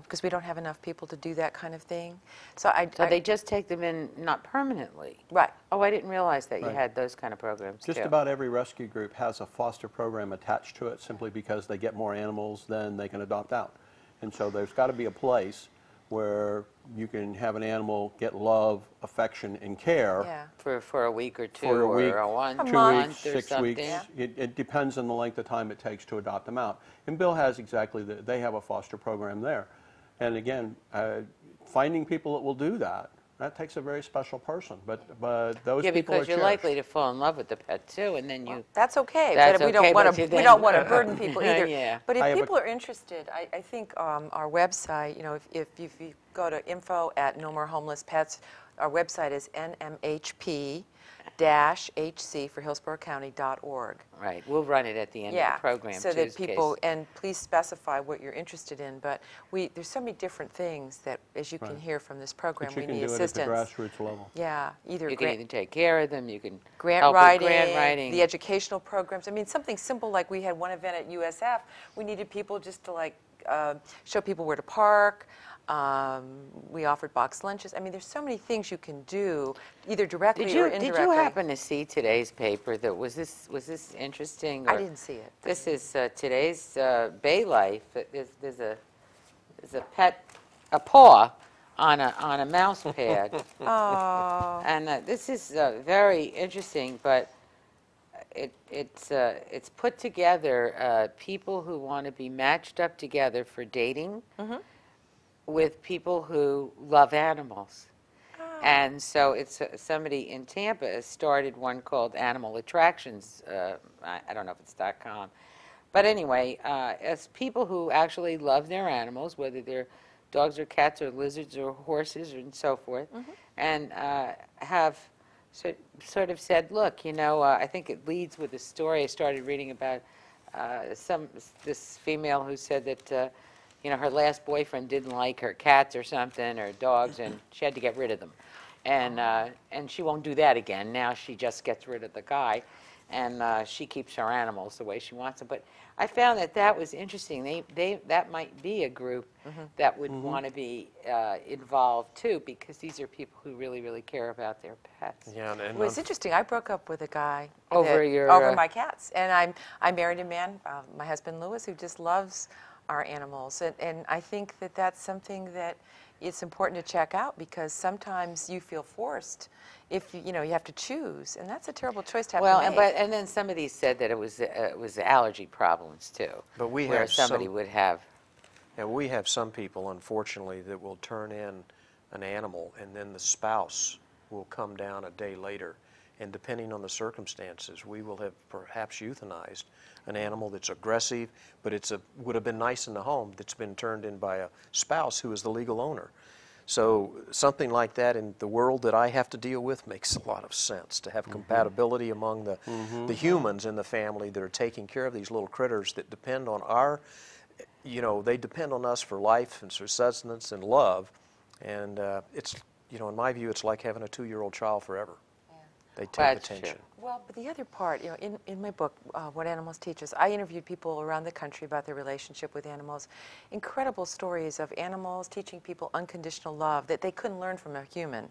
because we don't have enough people to do that kind of thing. So they just take them in, not permanently. Right. Oh, I didn't realize that you had those kind of programs Just too. about every rescue group has a foster program attached to it simply because they get more animals than they can adopt out. And so there's got to be a place where you can have an animal get love, affection, and care for a week or two, for a week, or a 2 month weeks, or 6 something. weeks. It depends on the length of time it takes to adopt them out. And Bill has exactly they have a foster program there. And again, finding people that will do that takes a very special person. But those people because are you're cherished. likely to fall in love with the pet too, and then you. That's okay. That's but we okay, don't want to burden people either. Yeah. But if people are interested, I think our website. If you go to info@nomorehomelesspets, our website is nmhp. hc for hillsborough-county.org. Right. We'll run it at the end of the program, so too, that in people, case. and please specify what you're interested in, but there's so many different things that, as you can hear from this program, But you we can need do it assistance. at the grassroots level. Yeah, either You can either take care of them, you can grant help writing, with grant writing. the educational programs. I mean, something simple like we had one event at USF. We needed people just to show people where to park. We offered boxed lunches. I mean, there's so many things you can do, either directly or indirectly. Did you happen to see today's paper? Was this interesting? I didn't see it. This is today's Bay Life. There's a pet, a paw on a mouse pad. Oh. And this is very interesting, but it's put together people who want to be matched up together for dating with people who love animals. And so it's somebody in Tampa has started one called Animal Attractions. I don't know if it's .com. But anyway, as people who actually love their animals, whether they're dogs or cats or lizards or horses and so forth, and have sort of said, look, I think it leads with a story I started reading about this female who said that her last boyfriend didn't like her cats or something or dogs, and she had to get rid of them. And she won't do that again. Now she just gets rid of the guy, and she keeps her animals the way she wants them. But I found that was interesting. That might be a group that would want to be involved too, because these are people who really, really care about their pets. Yeah, Well, it's interesting. I broke up with a guy over my cats, and I married a man, my husband Louise, who just loves our animals, and I think that's something that it's important to check out, because sometimes you feel forced if you have to choose, and that's a terrible choice to have to make. And then somebody said that it was allergy problems too. But we where have somebody would have. And we have some people, unfortunately, that will turn in an animal, and then the spouse will come down a day later, and depending on the circumstances, we will have perhaps euthanized an animal that's aggressive, but would have been nice in the home, that's been turned in by a spouse who is the legal owner. So something like that in the world that I have to deal with makes a lot of sense, to have compatibility among the humans in the family that are taking care of these little critters that depend on they depend on us for life and for sustenance and love. And it's, in my view, it's like having a 2-year-old child forever. They take attention. Well, but the other part, in my book, What Animals Teach Us, I interviewed people around the country about their relationship with animals. Incredible stories of animals teaching people unconditional love that they couldn't learn from a human.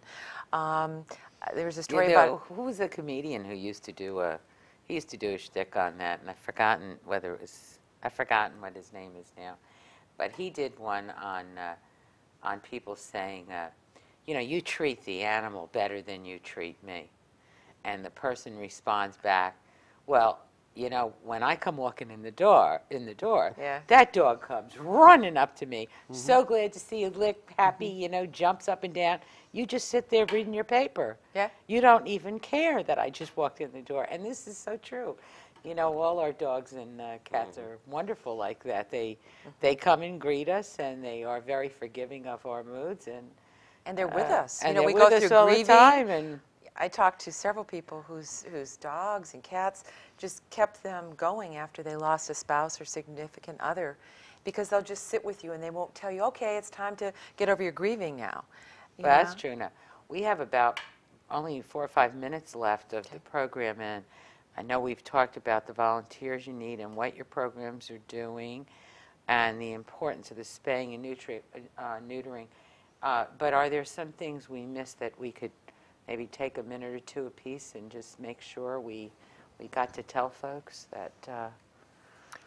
There was a story about... Who was the comedian who used to do a shtick on that, and I've forgotten what his name is now. But he did one on people saying, you treat the animal better than you treat me. And the person responds back, well, when I come walking in the door, that dog comes running up to me, so glad to see you, lick, happy, jumps up and down. You just sit there reading your paper. Yeah. You don't even care that I just walked in the door. And this is so true. All our dogs and cats are wonderful like that. They come and greet us, and they are very forgiving of our moods, and they're with us. And we they're go with through us all grieving. the time. And I talked to several people whose dogs and cats just kept them going after they lost a spouse or significant other, because they'll just sit with you and they won't tell you, okay, it's time to get over your grieving now. Well, that's true. Now, we have about only 4 or 5 minutes left of the program, and I know we've talked about the volunteers you need and what your programs are doing and the importance of the spaying and neutering. But are there some things we missed that we could maybe take a minute or two apiece and just make sure we got to tell folks that,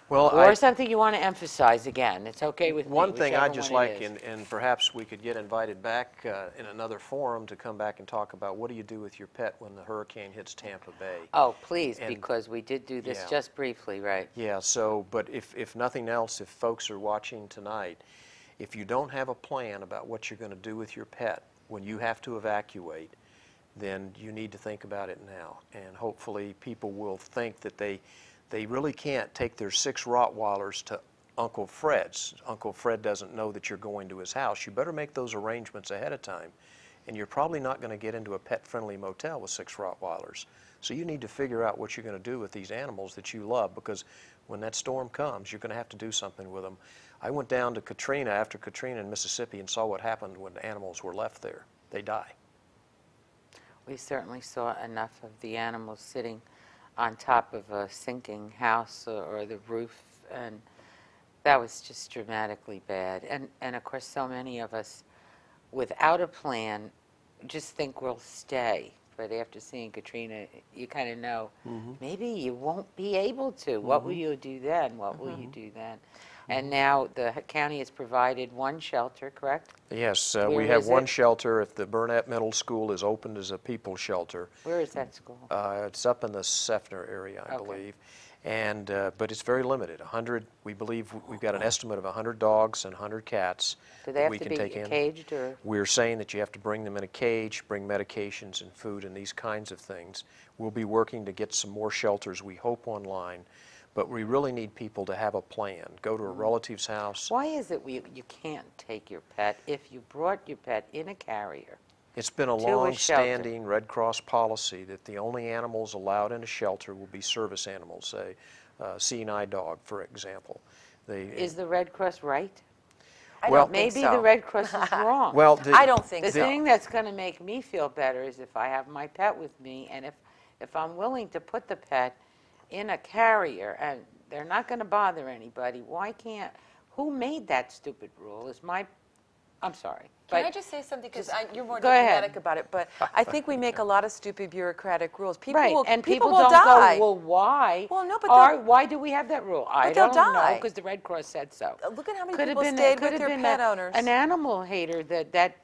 or something you want to emphasize again? It's okay with me. One thing whichever I'd just one like, it is. and perhaps we could get invited back in another forum to come back and talk about what do you do with your pet when the hurricane hits Tampa Bay. Oh, please, because we did do this just briefly, right? Yeah, but if nothing else, if folks are watching tonight, if you don't have a plan about what you're going to do with your pet when you have to evacuate, then you need to think about it now. And hopefully people will think that they really can't take their 6 Rottweilers to Uncle Fred's. Uncle Fred doesn't know that you're going to his house. You better make those arrangements ahead of time and you're probably not going to get into a pet-friendly motel with 6 Rottweilers. So you need to figure out what you're going to do with these animals that you love, because when that storm comes, you're going to have to do something with them. I went down to Katrina after Katrina in Mississippi and saw what happened when animals were left there. They die. We certainly saw enough of the animals sitting on top of a sinking house or the roof, and that was just dramatically bad. And of course, so many of us, without a plan, just think we'll stay. But after seeing Katrina, you kind of know, maybe you won't be able to. What will you do then? What will you do then? And now the county has provided one shelter, correct? Yes, Where we have is one it? shelter. If the Burnett Middle School is opened as a people's shelter. Where is that school? It's up in the Seffner area, I believe. And, but it's very limited. 100, we believe we've got an estimate of 100 dogs and 100 cats. Do they have we to can be take in. caged or? We're saying that you have to bring them in a cage, bring medications and food and these kinds of things. We'll be working to get some more shelters, we hope, online. But we really need people to have a plan. Go to a relative's house. Why is it you can't take your pet if you brought your pet in a carrier? It's been a to a long-standing Red Cross policy that the only animals allowed in a shelter will be service animals, say seeing eye dog, for example. Is the Red Cross right? I don't think Maybe so. the Red Cross is wrong. Well, I don't think the so. thing that's going to make me feel better is if I have my pet with me, and if I'm willing to put the pet in a carrier, and they're not going to bother anybody, why can't, who made that stupid rule is I'm sorry. Can I just say something? Because you're more go ahead. diplomatic about it, but I think we make a lot of stupid bureaucratic rules. People Right, will, and people people will don't die. go, well, why? Well, no, but why do we have that rule? I they'll don't know, die. because the Red Cross said so. Look at how many Could have people been stayed could with have their been pet owners. an animal hater that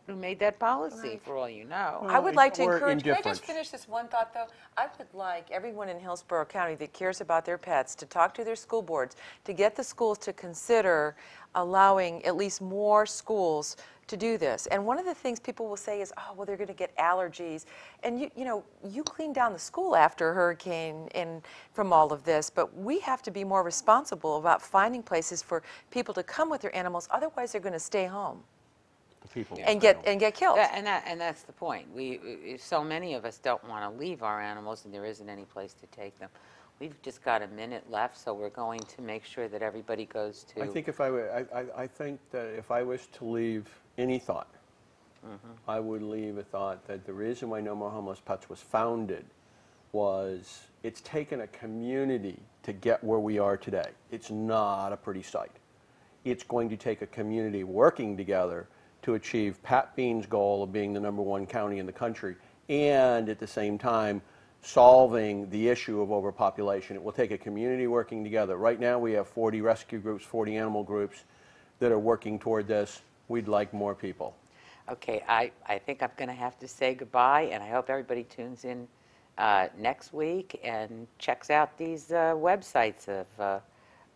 who made that policy, for all you know. I would like to Or encourage, can I indifference. just finish this one thought, though? I would like everyone in Hillsborough County that cares about their pets to talk to their school boards, to get the schools to consider allowing at least more schools to do this. And one of the things people will say is, oh, well, they're going to get allergies. And you clean down the school after a hurricane and from all of this, but we have to be more responsible about finding places for people to come with their animals. Otherwise, they're going to stay home and get killed. And that's the point. So many of us don't want to leave our animals, and there isn't any place to take them. We've just got a minute left, so we're going to make sure that everybody goes to. I think I think that if I was to leave any thought, I would leave a thought that the reason why No More Homeless Pets was founded was it's taken a community to get where we are today. It's not a pretty sight. It's going to take a community working together to achieve Pat Bean's goal of being the #1 county in the country, and at the same time solving the issue of overpopulation. It will take a community working together. Right now we have 40 rescue groups, 40 animal groups that are working toward this. We'd like more people. Okay, I think I'm going to have to say goodbye, and I hope everybody tunes in next week and checks out these websites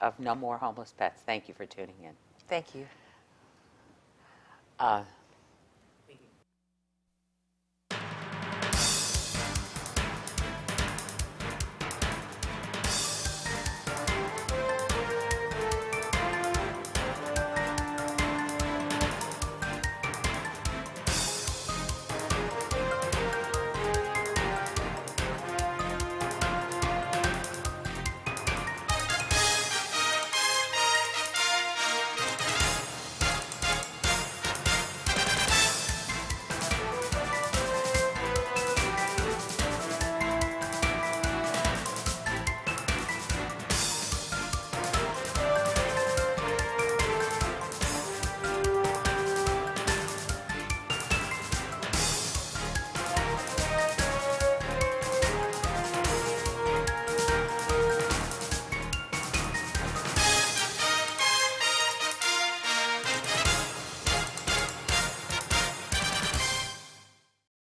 of No More Homeless Pets. Thank you for tuning in. Thank you.